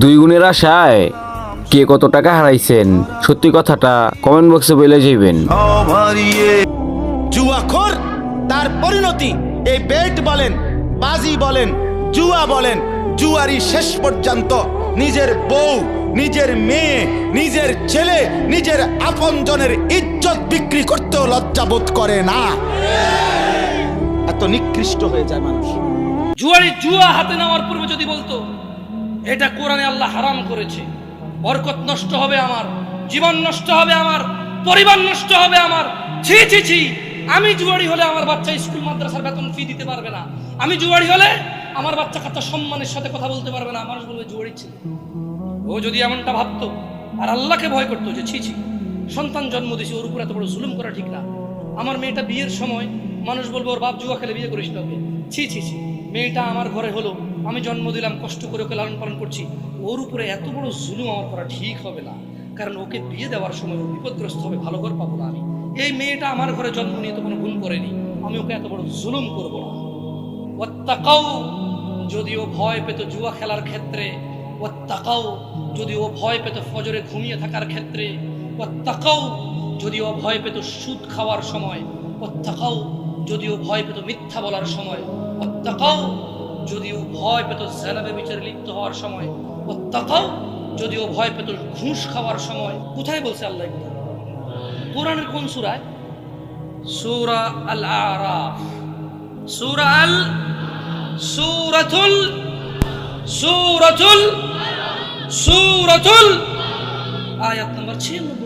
দুই গুণের আশায় কে কত টাকা হারাইছেন সত্যি কথাটা কমেন্ট বক্সে বলে যাইবেন। জুয়াখোর তার পরিণতি এই বেট বলেন, বাজি বলেন, জুয়া বলেন, জুয়ারি শেষ পর্যন্ত নিজের বউ, নিজের মেয়ে, নিজের ছেলে, নিজের আপনজনের ইজ্জত বিক্রি করতেও লজ্জাবোধ করে না। এত নিকৃষ্ট হয়ে যায় মানুষ। জুয়ারি জুয়া হাতে নেওয়ার পূর্বে যদি বলতো এটা কোরআনে আল্লাহ হারাম করেছে, বরকত নষ্ট হবে আমার, জীবন নষ্ট হবে আমার, পরিবার নষ্ট হবে আমার, ছি ছি ছি, আমি জুয়ারি হলে আমার বাচ্চা স্কুল মাদ্রাসার বেতন ফি দিতে পারবে না, আমি জুয়ারি হলে আমার বাচ্চা কাচ্চা সম্মানের সাথে কথা বলতে পারবে না, মানুষ বলবে জুয়ারি ছিল। ও যদি এমনটা ভাবতো আর আল্লাহকে ভয় করতো যে ছি ছি সন্তান জন্ম দিয়েছে, ওর উপর এত বড় জুলুম করা ঠিক না। আমার মেয়েটা বিয়ের সময় মানুষ বলবো ওর বাপ জুয়া খেলে বিয়ে করিস না ওকে, ছি ছি ছি, মেয়েটা আমার ঘরে হলো, আমি জন্ম দিলাম, কষ্ট করে ওকে লালন পালন করছি, ওর উপরে এত বড় জুলুম আমার করা ঠিক হবে না, কারণ ওকে বিয়ে দেওয়ার সময় ও বিপদগ্রস্ত হবে, ভালো ঘর পাবো না আমি। এই মেয়েটা আমার ঘরে জন্ম নিয়ে তো কোনো ভুল করেনি, আমি ওকে এত বড় জুলুম করবো না। ওয়াত্তাকাউ, যদিও ভয় পেত জুয়া খেলার ক্ষেত্রে, ওয়াত্তাকাউ যদিও ভয় পেত ফজরে ঘুমিয়ে থাকার ক্ষেত্রে, ওয়াত্তাকাউ যদিও ভয় পেত সুদ খাওয়ার সময়, ওয়াত্তাকাউ যদিও ভয় পেত মিথ্যা বলার সময়, ওয়াত্তাকাউ যদিও ভয় পেত জানাবে বিচারে লিপ্ত হওয়ার সময়, ওয়াত্তাকাউ যদিও ভয় পেত ঘুষ খাওয়ার সময়। কোথায় বলছে আল্লাহ? কোরআনের কোন সূরায়? সূরা আল আরাফ, সূরাতুল আয়াত নম্বর 96।